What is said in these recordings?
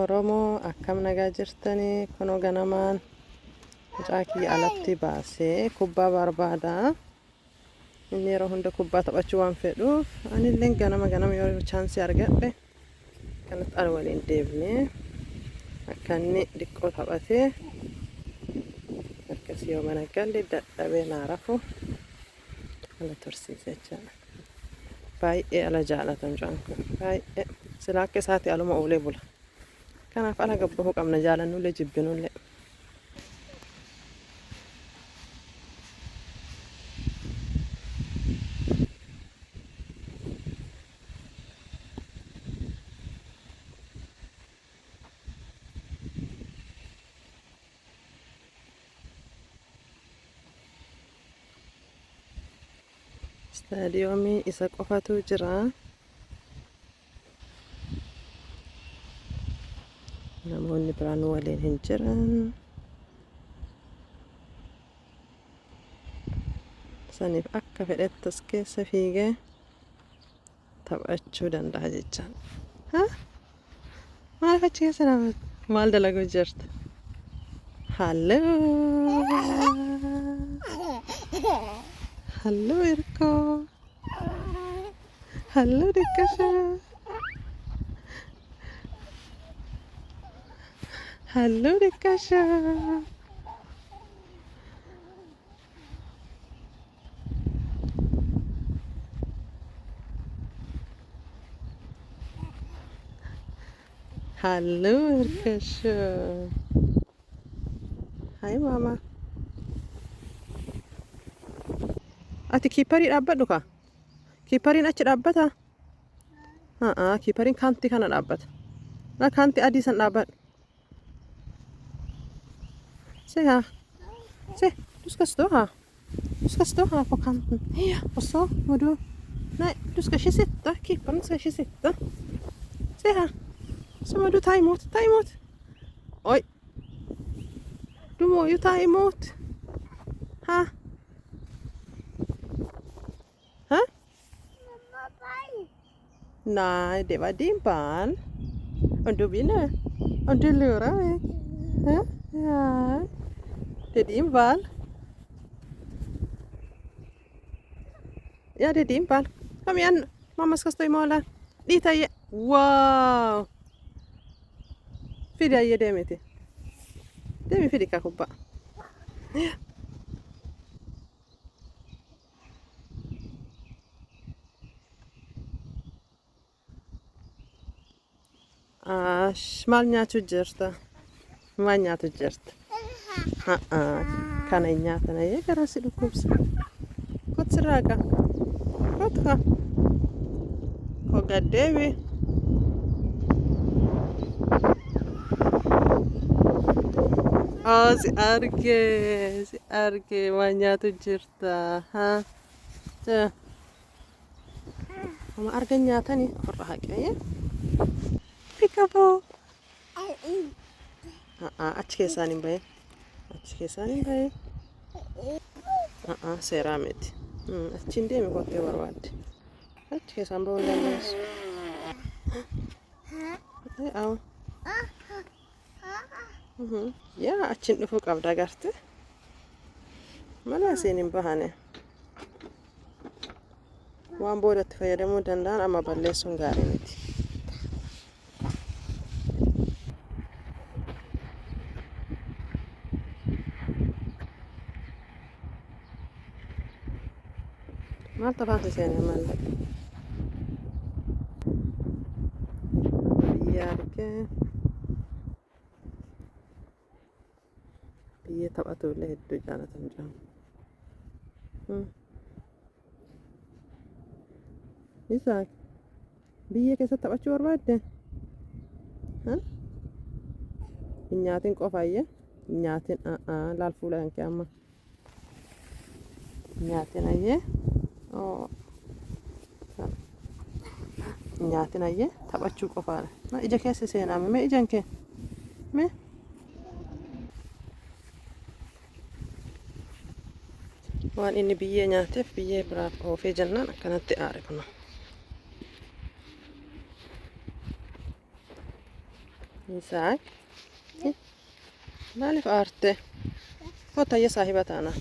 Oromoo akkam nagaa jirtanii kunoo ganamaan mucaakii alatti baasee kubbaa barbaada. Inni yeroo hunda kubbaa taphachuu waan fedhuuf anillee ganama yoo chaansii argadhe kanatti al waliin deemnee akka inni dhiqqoo taphatee akkasii yoo mana galle dadhabee naa rafu ala tursiise jechaadha. Baay'ee ala jaalatan mucaan kun baay'ee silaa akka isaatti aluma oolee bula. Kanaaf ala gabbahuu qabna jaalannullee jibbinullee. Staadiyoomii isa qofatu jira. Namoonni biraan waliin hin jiran. Saniif akka fedhetti as keessa fiigee taphachuu danda'a jechaan. Maaliif achi keessa dhaabata? Maal dalaguu jirta? Halloo! Halloo Irkoo! Halloo Diqqashaa! Halloo Diqqashaa! Halloo Irkashaa! Hai mama. Ati kiipparii dhaabbadhu kaa? Kiippariin achi dhaabbata? Kiippariin kaantii kana dhaabbata. Na kaantii adii san dhaabbadhu. Se, du ska stå här. Du ska stå här på kanten. Ja, och så må du... Nej, du ska inte sitta. Kipparen ska inte sitta. Se här. Så må du ta emot. Ta emot. Oj. Du må ju ta emot. Ha? Ha? Nej, det var din ball. Och du vinner. Och du lurar mig. Ha? Ja. Det är din ball. Ja, det är din ball. Kom igen. Mamma ska stå i målet. Dit är jag. Wow. Fidya ger det mig till. Det är min fidika kubba. Ja. Maal nyaachuu jirta? Maal nyaatu jirta? Kana hin nyaatan ayyee garaa si dhukkubsa. Kottu sirraa qaba. Kottu kaa. Koo gad deebi'i. Si arge maal nyaatu jirta? Mama argan nyaatanii ofirra haqee. Peekaboo. Achi keessaan hin bahe. Achi keessaan hin bahe. Seeraa miti. Achiin deemi kottee barbaadde. Achi keessaan bahuu hin dandeessu. Yaa achiin dhufuu qabda agarte. Malee asiin hin bahane. Waan boodatti fayyadamuu danda'an amma balleessuun gaarii miti. Maal tafaati seenee malle? Biyya argee. Biyya taphatullee hedduu jaalatan jiran. Isaak biyya keessatti taphachuu barbaadde? Hin nyaatin qofaayyee? Hin nyaatin laal fuula kan kee amma. Hin nyaatin ayyee? Hin nyaatin ayyee? Taphachuu qofaadha. Ija keessa seenaa mee ijaan kee? Mee? Waan inni biyyee nyaateef biyyee biraaf oofee jennaan akkanatti aare kun. Isaak. Maaliif aarte? Kottu ayya saahiba taana.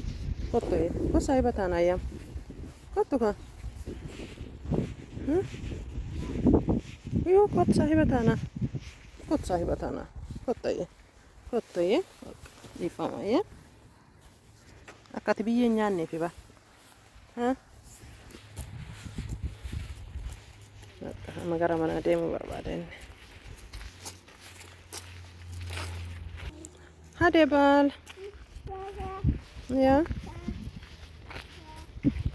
Kottu ayya. Kottu saahiba taana ayya. Kottu ka. Yoo kottu saahiba taana. Kottu saahiba taana. Kottu ayya. Kottu ayya. Dhiifama ayya. Akka ati biyyee hin nyaanneef ba. Amma gara manaa deemuu barbaada inni. Hade baal. Yaa.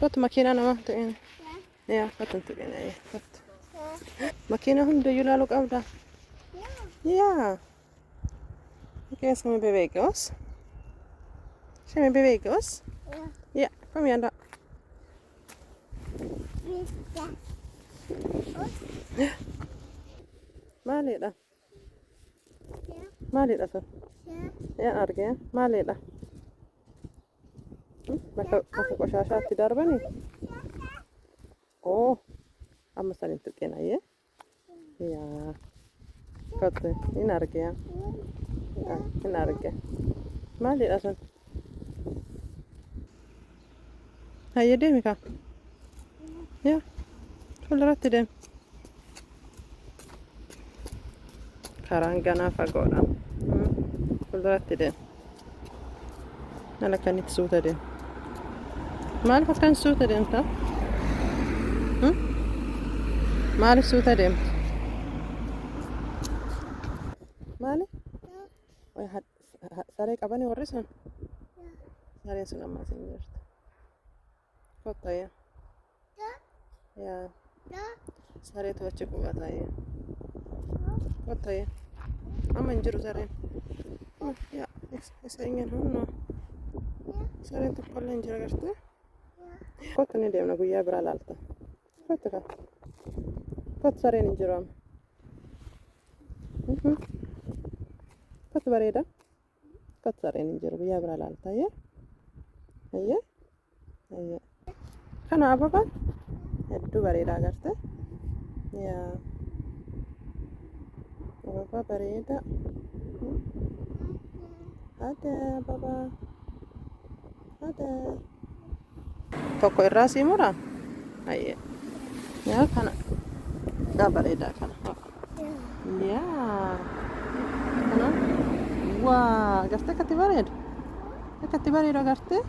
Kottu makiinaa nama tu'in. Yaa kottu hin tu'in ayya. Kottu. Makiina hundayyuu ilaaluu qabda. Yaa. Oké, ska vi bewega oss? Ska vi bewega oss? Ja, kom igen då. Maaliidha? Maaliidha sun? Yaa argee maaliidha? Bakka qoshaashaatti darbanii? Oo, amma san hin tuqin ayyee? Yaa. Kottu hin argee. Hin arge. Maaliidha sun? Hayyee deemi kaa. Yaa. Fuulduratti deemi. Karaan ganaa fagoodha. Fuulduratti deemi. Haala akkanitti suuta deemi. Maaliif akkan suuta deemta? Maaliif suuta deemta? Maali? Saree qabanii warri sun? Sareen sun ammas hin jirtu. Kottu ayya. Yaa. Sareetu achi qubata ayya. Kottu ayya. Amma hin jiru sareen. Yaa. Isa ingen hunnoo. Sareen tokkollee hin jira gartee? Kottu ni deemna guyyaa biraa laalta. Kottu kaa. Kottu sareen hin jiru amma. Kottu bareeda. Kottu sareen hin jiru guyyaa biraa laalta ayya. Ayya. Ayya. Kana ababaan hedduu bareedaa agarte. Yaa. Ababaa bareeda. Hade ababaa. Hade. Tokko irraa sii muraa? Ayya. Yaa kana. Yaa bareedaa kana. Yaa. Kana. Waa. Agartee akkatti bareeda? Akkatti bareeda agartee?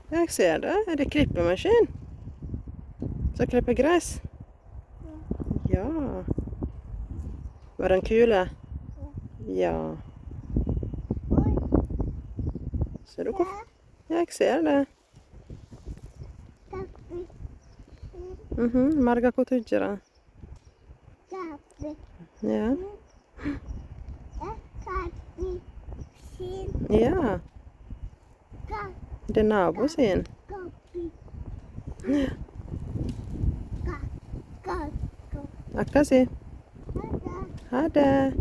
Jag ser det. Är det klippemaskin? Så klipper gräs? Ja. Var den kul? Ja. Ser du? Jag ser det. Marga kutujra. Ja. Ja. Det är nabosin. Akkasi. Hade.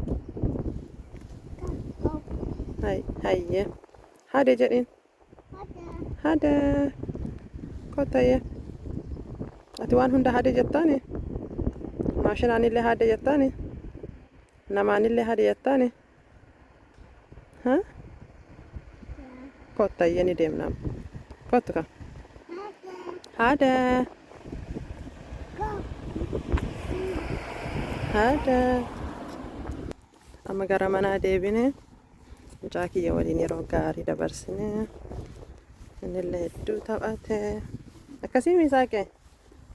Hayye. Hade jedhin. Hade. Kotayye. Ati waan hunda hade jettaani? Maashinaanillee hade jettaani? Namaanillee hade jettaani? Kotayye ni deemnaa. Kottu ka. Hade. Hade. Amma gara manaa deebine. Mucaa kiyya waliin yeroo gaarii dabarsine. Innillee hedduu taphate. Akkasii misaaqe.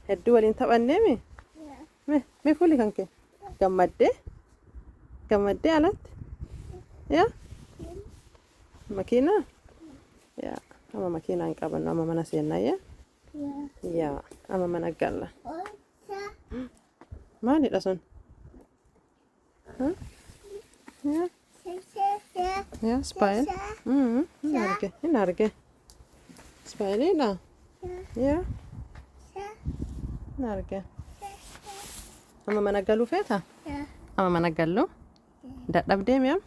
Hedduu waliin taphanneemi? Mee fuuli kan kee? Gammaddee? Gammaddee alatti? Yaa? Makiinaa? Yaa. Amma makiinaa hin qabannu amma mana seennaa yaa? Yaa. Amma mana galla. Maalidha sun? Yaa? Yaa spayil? Hin arge. Spayiliidha? Yaa? Hin arge. Amma mana galuu feeta? Amma mana gallu? Dadhabdee mi'a?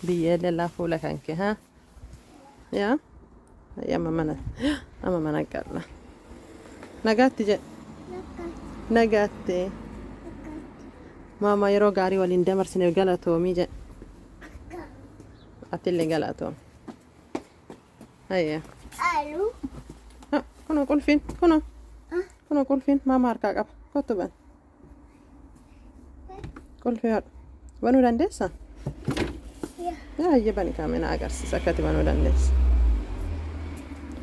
Biyyee lallaa fuula kan kee haa? Yaa? Amma mana galla. Nagaatti jedhe. Nagaatti. Mama yeroo gaarii waliin dabarsine galatoomii jedhe. Atillee galatoom. Hayya. Alu. Kuno qulfiin kuno qulfiin mama harkaa qaba. Kottu ban. Qulfii hodha. Banuu dandeessaa? Hayya bani kaamina agarsiisa akkati banuu dandeessa.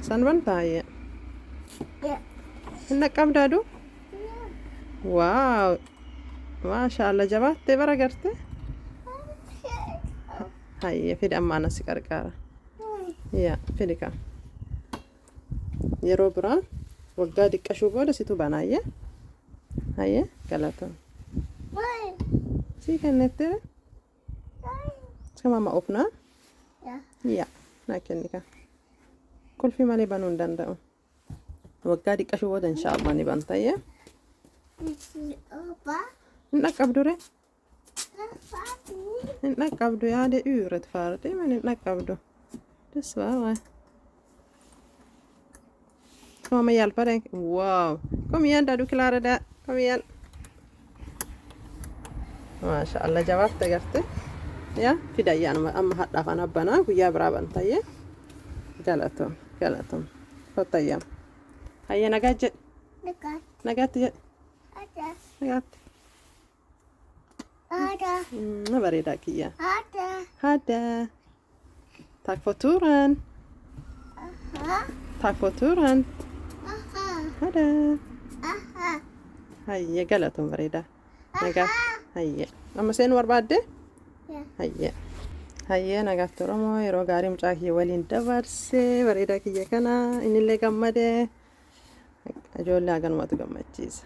San bantaa hayya. Hin dhaqqabdaaduu? Waaw. Maashaallah jabaattee bara gartee. Hayya fidi amma anas si qarqaara. Yaa fidi kaa. Yeroo biraa waggaa diqqashuu booda situ banayya. Hayya galatoom. Si kennettee? Sama ma ofnaa? Yaa naa kenni kaa. Qulfii malee banuu hin danda'u. Waggaa diqqashuu booda inshaallah ni bantayya. Hin dhaqqabdure? Hin dhaqqabdu yaade uuret faartee man hin dhaqqabdu. Das waa. Kom maar hjälpa dig. Wow. Kom igen där, du klarar det. Kom igen. Mashallah jawaabte garte. Ya, fidayyaan amma hadhaafan abbanaa guyyaa biraa bantayye. Galatoom. Fottayyam. Hayya nagaat jedhe. Nagaatti jedhe. Nagaatti. Bareedaa kiyya. Hada. Tack för turen. Tack för turen. Hada. Hayya galatoom bareedaa. Nagaat. Hayya. Amma seen barbaadde? Hayya nagaatti Oromoo yeroo gaarii mucaa kiyya waliin dabarsee bareedaa kiyya kana innillee gammadee ijoollee haganumatu gammachiisa.